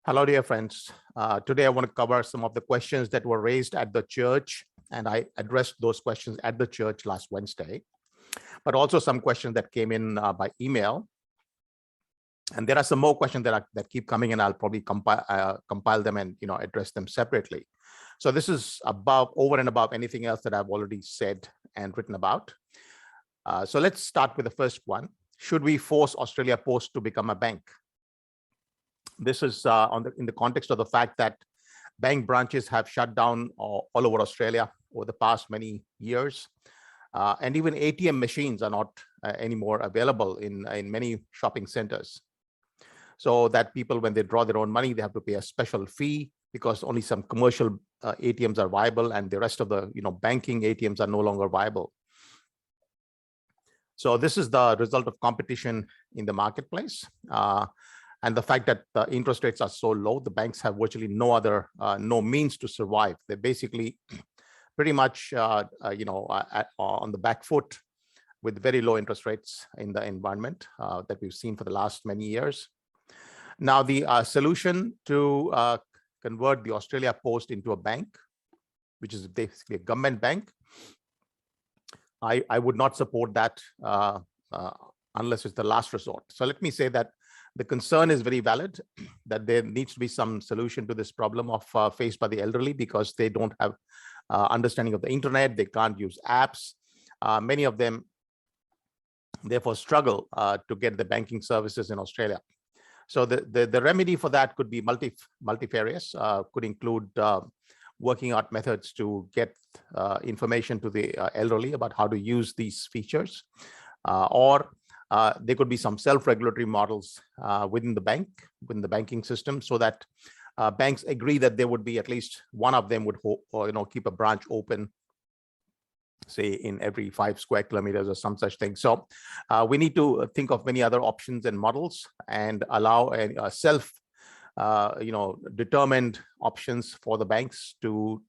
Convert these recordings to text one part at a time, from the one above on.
Hello, dear friends. Today, I want to cover some of the questions that were raised at the church, and I addressed those questions at the church last Wednesday, but also some questions that came in by email. And there are some more questions that keep coming, and I'll probably compile them and address them separately. So this is over and above anything else that I've already said and written about. So let's start with the first one. Should we force Australia Post to become a bank? This is in the context of the fact that bank branches have shut down all over Australia over the past many years. And even ATM machines are not anymore available in many shopping centers. So that people, when they draw their own money, they have to pay a special fee because only some commercial ATMs are viable and the rest of the banking ATMs are no longer viable. So this is the result of competition in the marketplace. And the fact that the interest rates are so low, the banks have virtually no means to survive. They're basically pretty much, on the back foot with very low interest rates in the environment that we've seen for the last many years. Now, the solution to convert the Australia Post into a bank, which is basically a government bank, I would not support that unless it's the last resort. So let me say that the concern is very valid, that there needs to be some solution to this problem of faced by the elderly because they don't have understanding of the internet, they can't use apps. Many of them, therefore, struggle to get the banking services in Australia. So the remedy for that could be multifarious, could include working out methods to get information to the elderly about how to use these features, or there could be some self-regulatory models within the banking system, so that banks agree that there would be at least one of them would keep a branch open, say in every 5 square kilometers or some such thing. So we need to think of many other options and models and allow a determined options for the banks to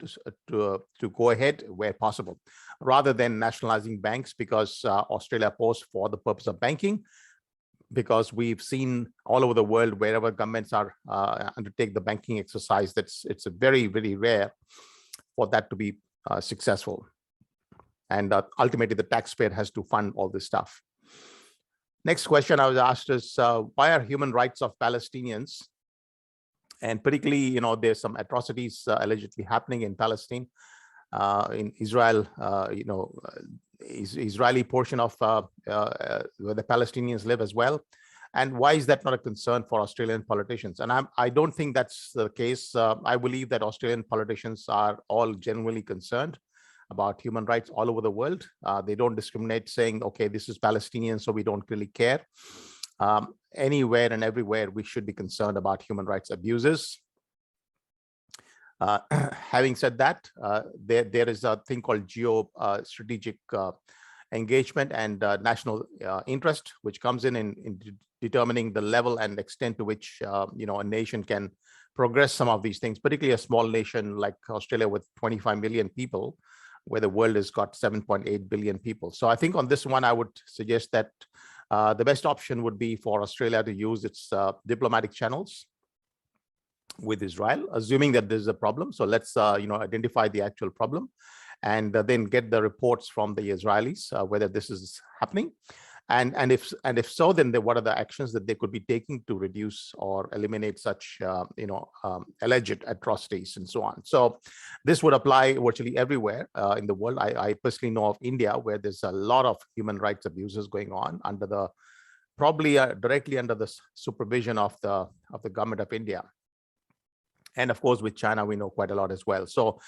go ahead where possible, rather than nationalizing banks because Australia Post for the purpose of banking, because we've seen all over the world wherever governments are undertake the banking exercise, it's a very, very rare for that to be successful. And ultimately, the taxpayer has to fund all this stuff. Next question I was asked is, why are human rights of Palestinians, and particularly, there's some atrocities allegedly happening in Palestine, in Israel, Israeli portion of where the Palestinians live as well. And why is that not a concern for Australian politicians? And I don't think that's the case. I believe that Australian politicians are all genuinely concerned about human rights all over the world. They don't discriminate, saying, okay, this is Palestinian, so we don't really care. Anywhere and everywhere, we should be concerned about human rights abuses. Having said that, there is a thing called geostrategic engagement and national interest, which comes in determining the level and extent to which a nation can progress some of these things, particularly a small nation like Australia with 25 million people, where the world has got 7.8 billion people. So I think on this one, I would suggest that the best option would be for Australia to use its diplomatic channels with Israel, assuming that there's a problem. So let's identify the actual problem and then get the reports from the Israelis whether this is happening. And if so, then what are the actions that they could be taking to reduce or eliminate such alleged atrocities and so on. So this would apply virtually everywhere in the world. I personally know of India, where there's a lot of human rights abuses going on under probably directly under the supervision of the government of India. And of course, with China, we know quite a lot as well. So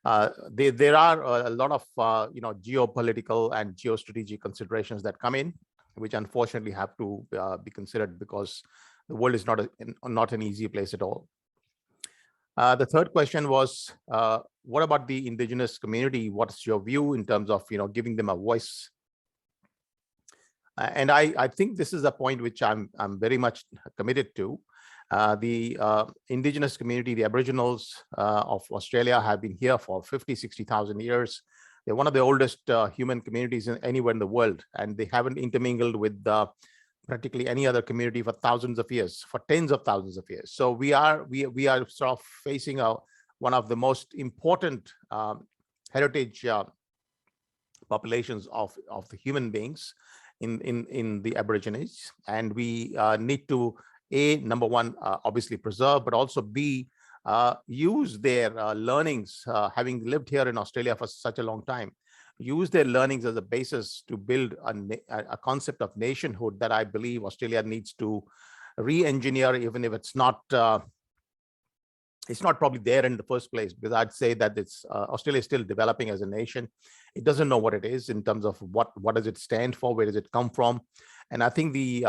there are a lot of geopolitical and geostrategic considerations that come in, which unfortunately have to be considered because the world is not an easy place at all. The third question was, what about the indigenous community? What's your view in terms of giving them a voice? And I think this is a point which I'm very much committed to. The indigenous community, the Aboriginals of Australia, have been here for 50,000-60,000 years. They're one of the oldest human communities anywhere in the world, and they haven't intermingled with the practically any other community for thousands of years, for tens of thousands of years. So we are sort of facing one of the most important heritage populations of the human beings in the Aborigines, and we need to number one, obviously preserve, but also B, use their learnings, having lived here in Australia for such a long time, use their learnings as a basis to build a concept of nationhood that I believe Australia needs to re-engineer, even if it's not probably there in the first place, because I'd say that Australia is still developing as a nation. It doesn't know what it is in terms of what does it stand for, where does it come from. And I think the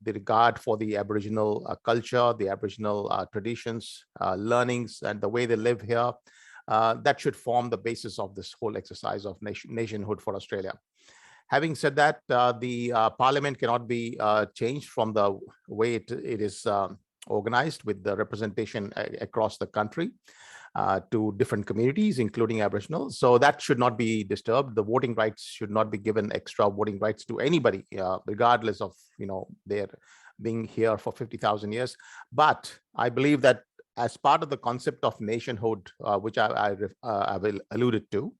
regard for the Aboriginal culture, the Aboriginal traditions, learnings, and the way they live here, that should form the basis of this whole exercise of nationhood for Australia. Having said that, the parliament cannot be changed from the way it is organized, with the representation across the country to different communities, including Aboriginal. So that should not be disturbed. The voting rights should not be given extra voting rights to anybody, regardless of their being here for 50,000 years. But I believe that as part of the concept of nationhood, which I will alluded to,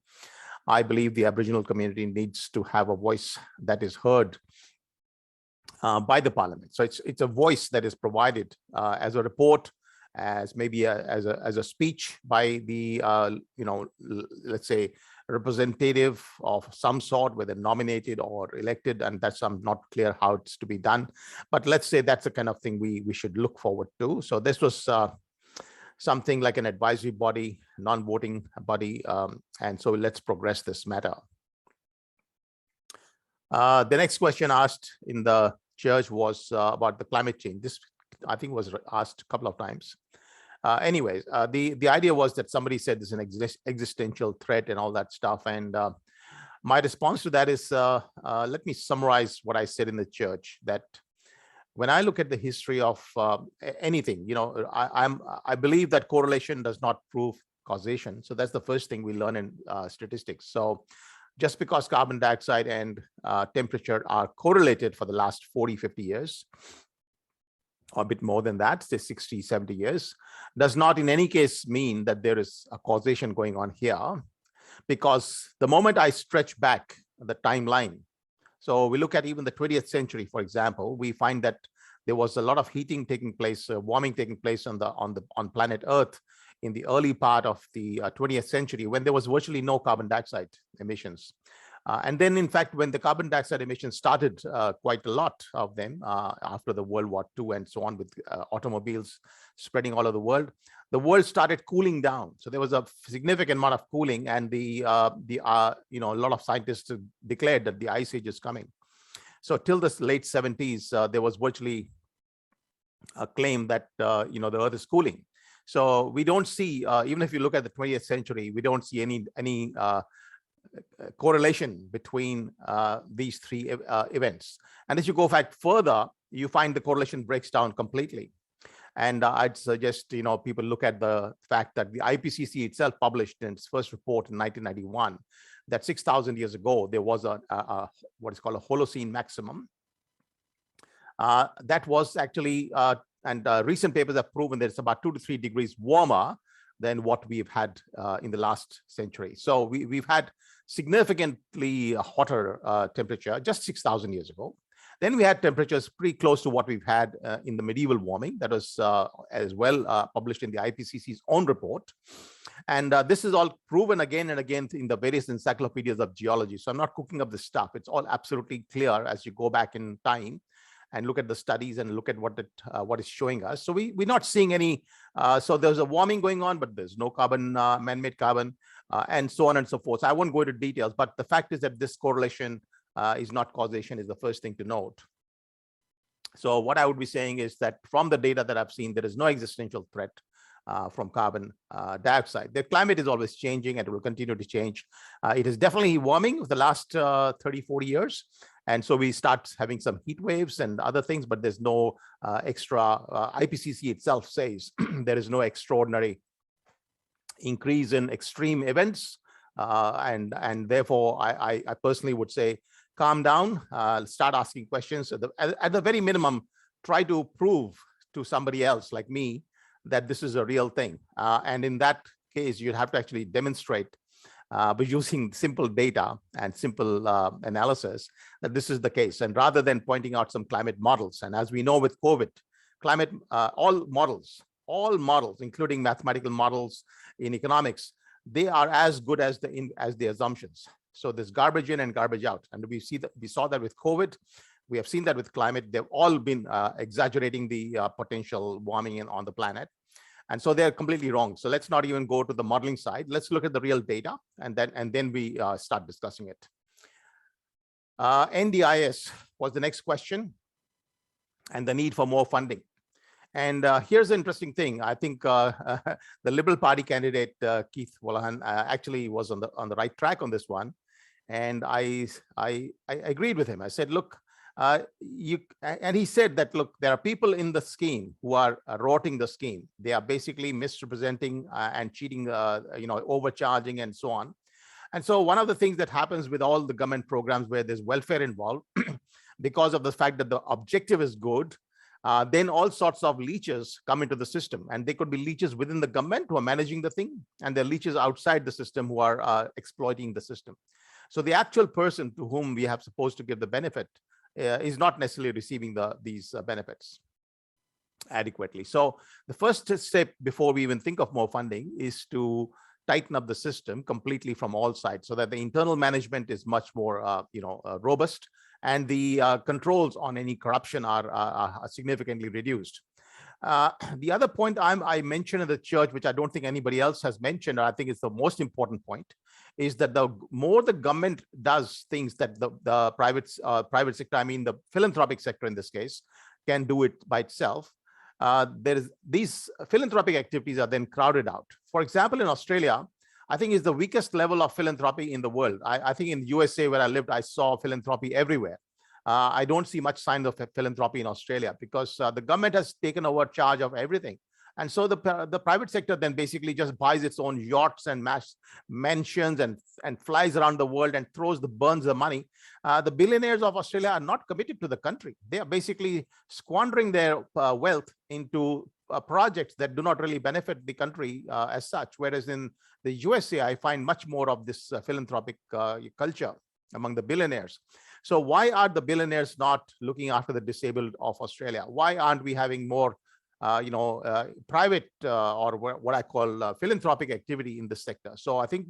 I believe the Aboriginal community needs to have a voice that is heard by the parliament. So it's a voice that is provided as a report, as maybe as a speech by the let's say representative of some sort, whether nominated or elected, and that's not clear how it's to be done. But let's say that's the kind of thing we should look forward to. So this was something like an advisory body, non-voting body, and so let's progress this matter. The next question asked in the church was about the climate change. This, I think, was asked a couple of times. Anyways, the idea was that somebody said there's an existential threat and all that stuff. And my response to that is, let me summarize what I said in the church, that when I look at the history of anything, I believe that correlation does not prove causation. So that's the first thing we learn in statistics. So just because carbon dioxide and temperature are correlated for the last 40, 50 years, or a bit more than that, say 60, 70 years, does not in any case mean that there is a causation going on here. Because the moment I stretch back the timeline, so we look at even the 20th century, for example, we find that there was a lot of heating taking place, warming taking place on planet Earth in the early part of the 20th century, when there was virtually no carbon dioxide emissions. And then, in fact, when the carbon dioxide emissions started, quite a lot of them after the World War II and so on, with automobiles spreading all over the world started cooling down. So there was a significant amount of cooling, and a lot of scientists declared that the ice age is coming. So till the late 70s, there was virtually a claim that the Earth is cooling. So we don't see, even if you look at the 20th century, we don't see any correlation between these three events. And as you go back further, you find the correlation breaks down completely. And I'd suggest people look at the fact that the IPCC itself published in its first report in 1991 that 6,000 years ago there was a what is called a Holocene maximum. That was actually and recent papers have proven that it's about 2 to 3 degrees warmer than what we've had in the last century. So we've had significantly hotter temperature just 6,000 years ago. Then we had temperatures pretty close to what we've had in the medieval warming. That was as well published in the IPCC's own report. And this is all proven again and again in the various encyclopedias of geology. So I'm not cooking up this stuff. It's all absolutely clear as you go back in time and look at the studies and look at what is showing us. So we're not seeing any, so there's a warming going on, but there's no carbon, man-made carbon, and so on and so forth. So I won't go into details, but the fact is that this correlation is not causation, is the first thing to note. So what I would be saying is that from the data that I've seen, there is no existential threat from carbon dioxide. The climate is always changing and it will continue to change. It is definitely warming for the last 30, 40 years. And so we start having some heat waves and other things, but there's no extra, IPCC itself says there is no extraordinary increase in extreme events. And therefore, I personally would say calm down, start asking questions. At the very minimum, try to prove to somebody else like me that this is a real thing. And in that case, you'd have to actually demonstrate by using simple data and simple analysis that this is the case. And rather than pointing out some climate models, and as we know with COVID, climate, all models, including mathematical models in economics, they are as good as the assumptions. So there's garbage in and garbage out. And we saw that with COVID. We have seen that with climate. They've all been exaggerating the potential warming on the planet. And so they're completely wrong. So let's not even go to the modeling side. Let's look at the real data, and then we start discussing it. NDIS was the next question, and the need for more funding. And here's the interesting thing. I think the Liberal Party candidate, Keith Wolahan, actually was on the right track on this one. And I agreed with him. I said, look, and he said that, look, there are people in the scheme who are rorting the scheme. They are basically misrepresenting and cheating, overcharging and so on. And so one of the things that happens with all the government programs where there's welfare involved, because of the fact that the objective is good, then all sorts of leeches come into the system. And they could be leeches within the government who are managing the thing, and there are leeches outside the system who are exploiting the system. So the actual person to whom we have supposed to give the benefit is not necessarily receiving these benefits adequately. So the first step before we even think of more funding is to tighten up the system completely from all sides, so that the internal management is much more robust, and the controls on any corruption are significantly reduced. The other point I mentioned in the church, which I don't think anybody else has mentioned, I think it's the most important point, is that the more the government does things that the private sector, I mean the philanthropic sector in this case, can do it by itself, these philanthropic activities are then crowded out. For example, in Australia, I think is the weakest level of philanthropy in the world. I think in the USA where I lived, I saw philanthropy everywhere. I don't see much sign of philanthropy in Australia because the government has taken over charge of everything. And so the private sector then basically just buys its own yachts and mansions and flies around the world and burns the money. The billionaires of Australia are not committed to the country. They are basically squandering their wealth into projects that do not really benefit the country as such. Whereas in the USA, I find much more of this philanthropic culture among the billionaires. So why are the billionaires not looking after the disabled of Australia? Why aren't we having more private or what I call philanthropic activity in this sector? So I think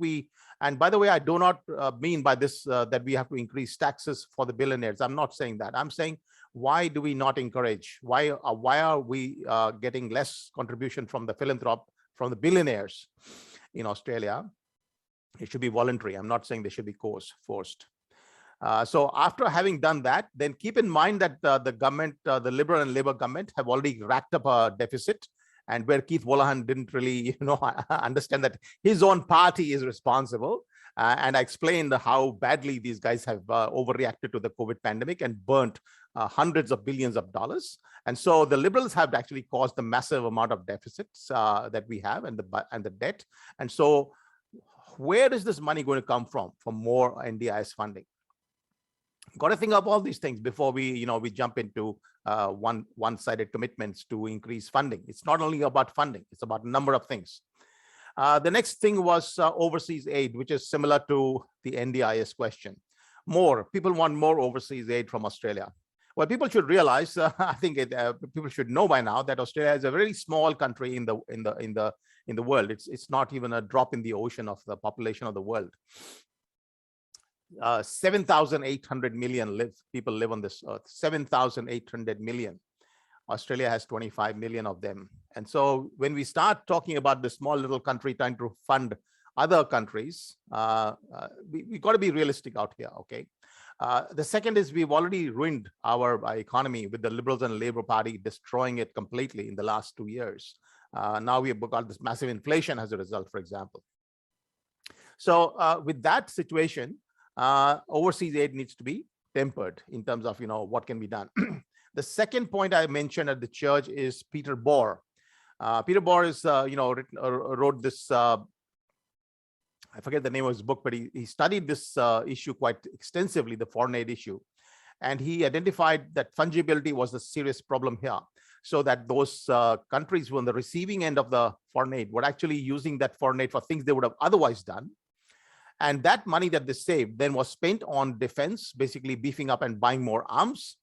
and by the way, I do not mean by this that we have to increase taxes for the billionaires. I'm not saying that. I'm saying, why do we not encourage? Why are we getting less contribution from the billionaires in Australia? It should be voluntary. I'm not saying they should be forced. So after having done that, then keep in mind that the government, the Liberal and Labour government, have already racked up a deficit, and where Keith Wolahan didn't really, understand that his own party is responsible. And I explained how badly these guys have overreacted to the COVID pandemic and burnt hundreds of billions of dollars. And so the Liberals have actually caused the massive amount of deficits that we have and the debt. And so where is this money going to come from for more NDIS funding? Got to think of all these things before we jump into one-sided commitments to increase funding. It's not only about funding, it's about a number of things. The next thing was overseas aid, which is similar to the NDIS question. People want more overseas aid from Australia. Well, people should realize, I think people should know by now that Australia is a very small country in the world. It's not even a drop in the ocean of the population of the world. 7,800 million people live on this earth. 7,800 million. Australia has 25 million of them. And so when we start talking about this small little country trying to fund other countries, we got to be realistic out here, okay? The second is we've already ruined our economy with the Liberals and Labour Party destroying it completely in the last 2 years. Now we've got this massive inflation as a result, for example. So with that situation, overseas aid needs to be tempered in terms of what can be done. The second point I mentioned at the church is Peter Bohr. Peter Bohr is wrote this I forget the name of his book, but he studied this issue quite extensively, the foreign aid issue. And he identified that fungibility was a serious problem here. So that those countries who were on the receiving end of the foreign aid were actually using that foreign aid for things they would have otherwise done. And that money that they saved then was spent on defense, basically beefing up and buying more arms,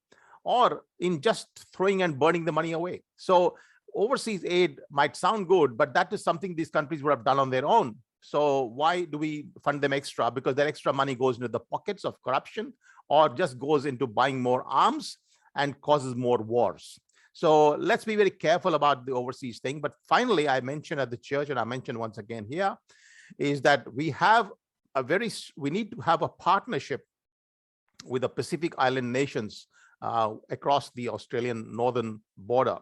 or in just throwing and burning the money away. So overseas aid might sound good, but that is something these countries would have done on their own. So why do we fund them extra? Because that extra money goes into the pockets of corruption, or just goes into buying more arms and causes more wars. So let's be very careful about the overseas thing. But finally, I mentioned at the church, and I mentioned once again here, is that we need to have a partnership with the Pacific Island nations across the Australian northern border.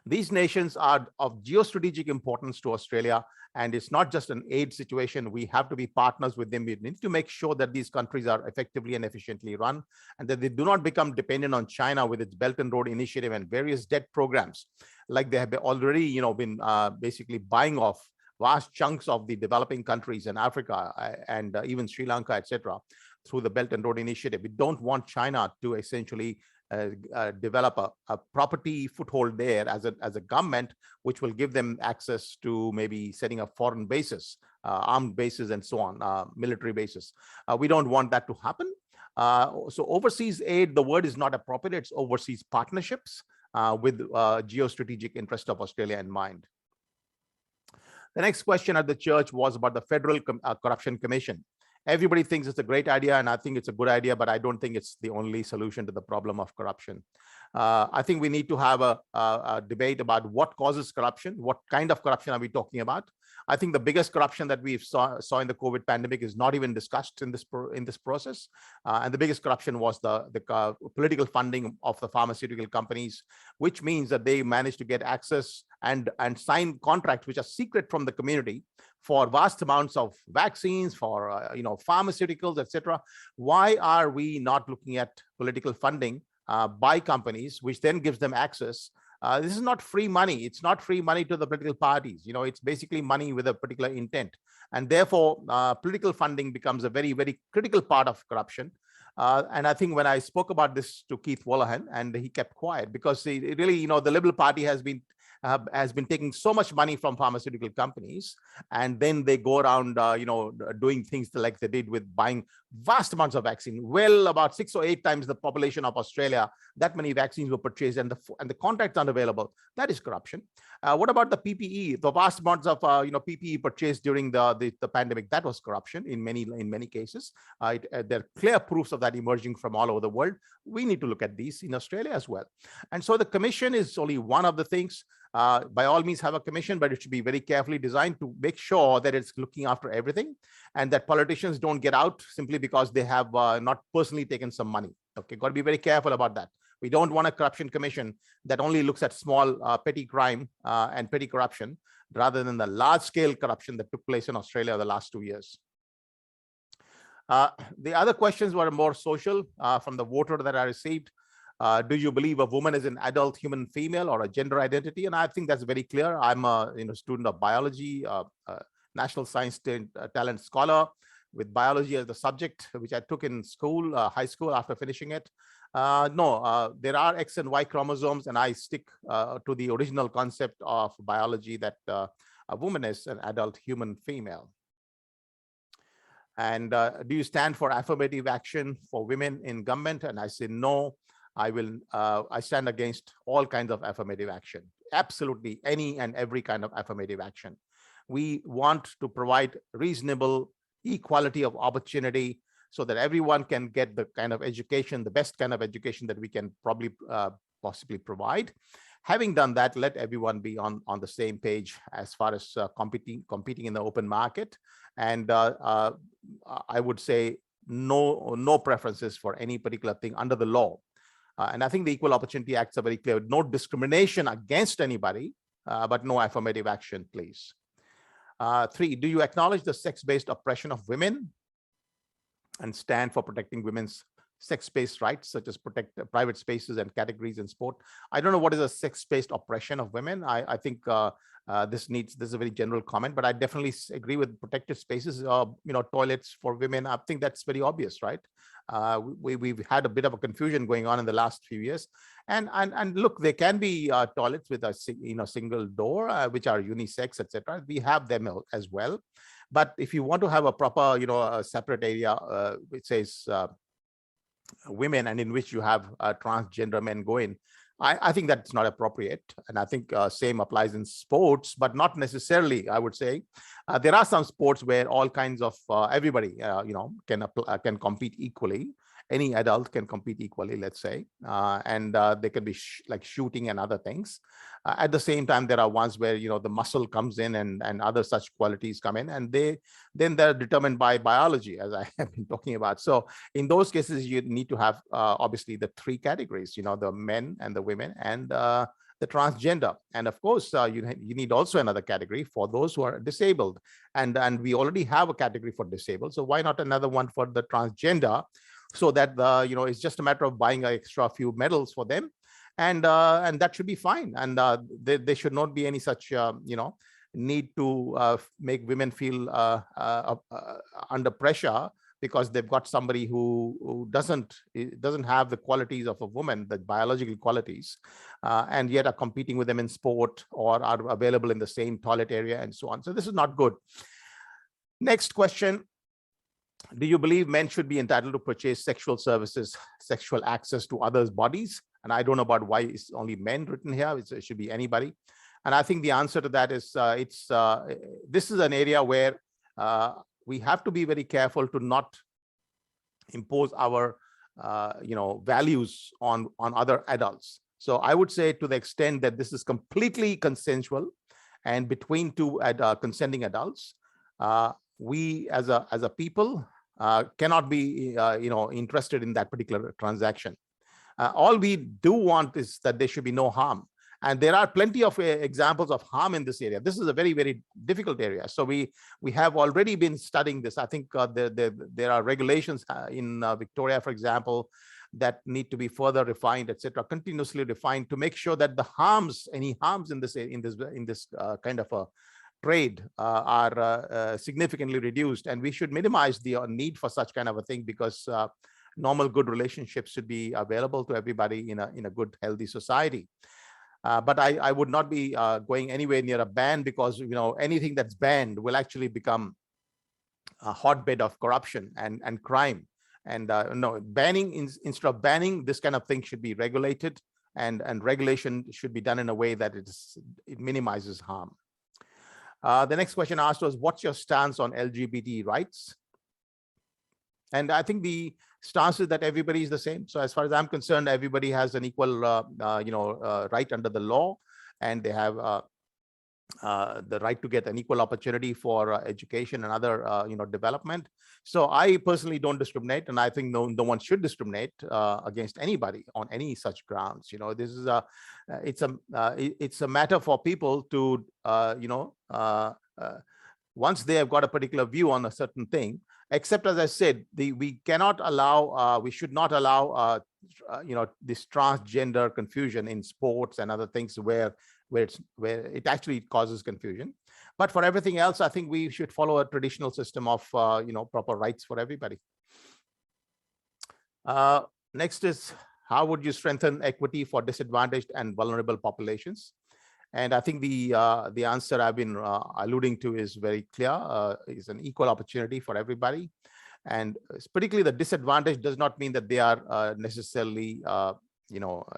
These nations are of geostrategic importance to Australia, and it's not just an aid situation. We have to be partners with them. We need to make sure that these countries are effectively and efficiently run, and that they do not become dependent on China with its Belt and Road Initiative and various debt programs, like they have already, been basically buying off vast chunks of the developing countries in Africa and even Sri Lanka, etc., through the Belt and Road Initiative. We don't want China to essentially develop a property foothold there as a government, which will give them access to maybe setting up foreign bases, armed bases, and so on, military bases. We don't want that to happen. So overseas aid, the word is not appropriate. It's overseas partnerships with geostrategic interest of Australia in mind. The next question at the church was about the Federal Corruption Commission. Everybody thinks it's a great idea, and I think it's a good idea, but I don't think it's the only solution to the problem of corruption. I think we need to have a debate about what causes corruption, what kind of corruption are we talking about. I think the biggest corruption that we saw in the COVID pandemic is not even discussed in this process, and the biggest corruption was the political funding of the pharmaceutical companies, which means that they managed to get access and sign contracts which are secret from the community for vast amounts of vaccines, for pharmaceuticals, etc. Why are we not looking at political funding by companies, which then gives them access? This is not free money. It's not free money to the political parties. It's basically money with a particular intent. And therefore, political funding becomes a very, very critical part of corruption. And I think when I spoke about this to Keith Wallahan, and he kept quiet, because it really, the Liberal Party has been taking so much money from pharmaceutical companies, and then they go around, doing things like they did with buying vast amounts of vaccine, well about 6 or 8 times the population of Australia. That many vaccines were purchased, and the contracts aren't available. That is corruption. What about the PPE? The vast amounts of PPE purchased during the pandemic, that was corruption in many cases. There are clear proofs of that emerging from all over the world. We need to look at these in Australia as well. And so the commission is only one of the things. By all means have a commission, but it should be very carefully designed to make sure that it's looking after everything, and that politicians don't get out simply because they have not personally taken some money. Okay, got to be very careful about that. We don't want a corruption commission that only looks at small petty crime and petty corruption, rather than the large-scale corruption that took place in Australia the last 2 years. The other questions were more social from the voter that I received. Do you believe a woman is an adult human female or a gender identity? And I think that's very clear. I'm a student of biology, national science talent scholar with biology as the subject, which I took in school, high school, after finishing it. No, there are X and Y chromosomes, and I stick to the original concept of biology that a woman is an adult human female. And do you stand for affirmative action for women in government? And I say no. I stand against all kinds of affirmative action. Absolutely any and every kind of affirmative action. We want to provide reasonable equality of opportunity so that everyone can get the kind of education, the best kind of education that we can probably possibly provide. Having done that, let everyone be on the same page as far as competing in the open market. And I would say no preferences for any particular thing under the law. And I think the Equal Opportunity Acts are very clear. No discrimination against anybody, but no affirmative action, please. 3, do you acknowledge the sex-based oppression of women and stand for protecting women's sex-based rights, such as protect private spaces and categories in sport. I don't know what is a sex-based oppression of women. I think this is a very general comment, but I definitely agree with protected spaces. Toilets for women. I think that's very obvious, right? We've had a bit of a confusion going on in the last few years, and look, there can be toilets with a single door, which are unisex, etc. We have them as well. But if you want to have a proper, a separate area which says women, and in which you have transgender men go in, I think that's not appropriate. And I think same applies in sports, but not necessarily, I would say. There are some sports where all kinds of everybody, can compete equally. Any adult can compete equally, let's say, and they can be like shooting and other things. At the same time, there are ones where the muscle comes in and other such qualities come in, and they're determined by biology, as I have been talking about. So in those cases, you need to have obviously the three categories, the men and the women and the transgender. And of course, you need also another category for those who are disabled, and we already have a category for disabled. So why not another one for the transgender? So that it's just a matter of buying an extra few medals for them, and that should be fine. And there should not be any such need to make women feel under pressure because they've got somebody who doesn't have the qualities of a woman, the biological qualities, and yet are competing with them in sport or are available in the same toilet area and so on. So this is not good. Next question. Do you believe men should be entitled to purchase sexual services, sexual access to others' bodies? And I don't know about why it's only men written here. It should be anybody. And I think the answer to that is this is an area where we have to be very careful to not impose our values on other adults. So I would say, to the extent that this is completely consensual and between two consenting adults, we as a people cannot be interested in that particular transaction. All we do want is that there should be no harm. And there are plenty of examples of harm in this area. This is a very, very difficult area. So we have already been studying this. I think there are regulations in Victoria, for example, that need to be further refined, etc., continuously refined to make sure that any harms in this kind of a trade are significantly reduced, and we should minimize the need for such kind of a thing, because normal good relationships should be available to everybody in a good, healthy society. But I would not be going anywhere near a ban, because anything that's banned will actually become a hotbed of corruption and crime. And no, instead of banning, this kind of thing should be regulated, and regulation should be done in a way that it minimizes harm. The next question asked was, what's your stance on LGBT rights? And I think the stance is that everybody is the same. So as far as I'm concerned, everybody has an equal, right under the law, and they have the right to get an equal opportunity for education and other, development. So I personally don't discriminate, and I think no one should discriminate against anybody on any such grounds. This is it's a matter for people to, once they have got a particular view on a certain thing. Except, as I said, we cannot allow, we should not allow, this transgender confusion in sports and other things where it actually causes confusion. But for everything else, I think we should follow a traditional system of, proper rights for everybody. Next is, how would you strengthen equity for disadvantaged and vulnerable populations? And I think the answer I've been alluding to is very clear. It's an equal opportunity for everybody. And particularly the disadvantage does not mean that they are necessarily,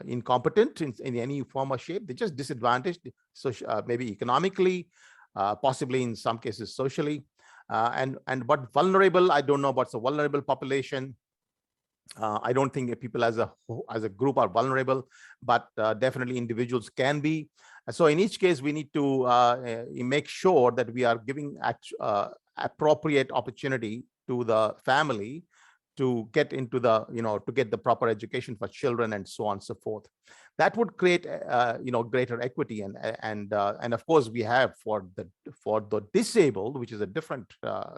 incompetent in any form or shape. They're just disadvantaged, maybe economically, possibly in some cases socially. But vulnerable, I don't know what's a vulnerable population. I don't think people as a group are vulnerable, but definitely individuals can be. So in each case, we need to make sure that we are giving appropriate opportunity to the family to get into the, to get the proper education for children and so on and so forth. That would create, greater equity. And of course, we have for the disabled, which is a different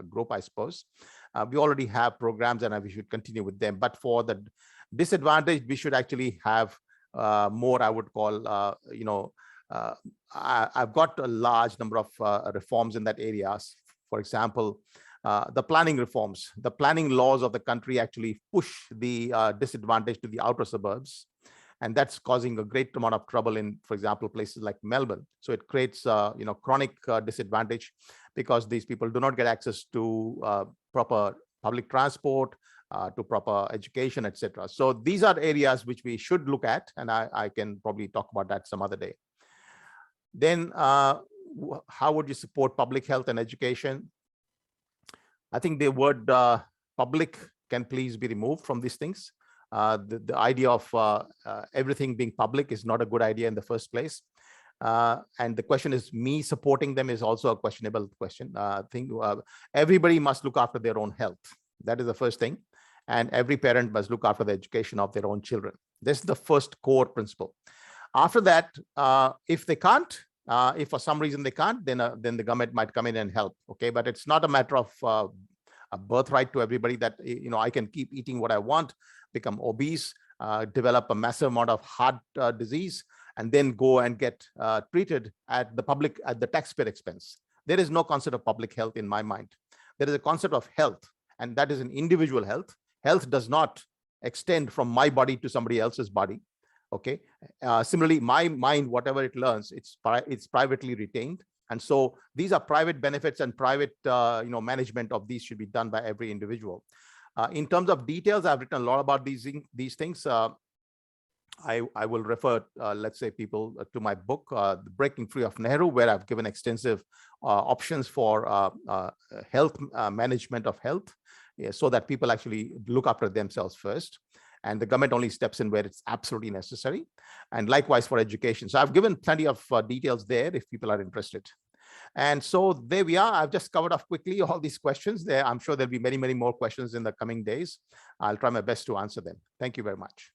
group, I suppose. We already have programs, and we should continue with them. But for the disadvantaged, we should actually have more, I would call, I've got a large number of reforms in that areas. For example, the planning reforms, the planning laws of the country actually push the disadvantaged to the outer suburbs. And that's causing a great amount of trouble in, for example, places like Melbourne. So it creates, chronic disadvantage, because these people do not get access to proper public transport, to proper education, etc. So these are areas which we should look at, and I can probably talk about that some other day. Then, how would you support public health and education? I think the word public can please be removed from these things. The idea of everything being public is not a good idea in the first place. And the question is, me supporting them is also a questionable question. I think everybody must look after their own health. That is the first thing. And every parent must look after the education of their own children. This is the first core principle. After that, if they can't, if for some reason they can't, then the government might come in and help. Okay, but it's not a matter of a birthright to everybody that, I can keep eating what I want, become obese, develop a massive amount of heart disease, and then go and get treated at the taxpayer expense. There is no concept of public health in my mind. There is a concept of health, and that is an individual health. Health does not extend from my body to somebody else's body. Okay. Similarly, my mind, whatever it learns, it's privately retained. And so these are private benefits, and private management of these should be done by every individual. In terms of details, I've written a lot about these things. I will refer, let's say, people to my book, Breaking Free of Nehru, where I've given extensive options for health management of health, so that people actually look after themselves first. And the government only steps in where it's absolutely necessary. And likewise for education. So I've given plenty of details there if people are interested. And so there we are. I've just covered off quickly all these questions there. I'm sure there'll be many, many more questions in the coming days. I'll try my best to answer them. Thank you very much.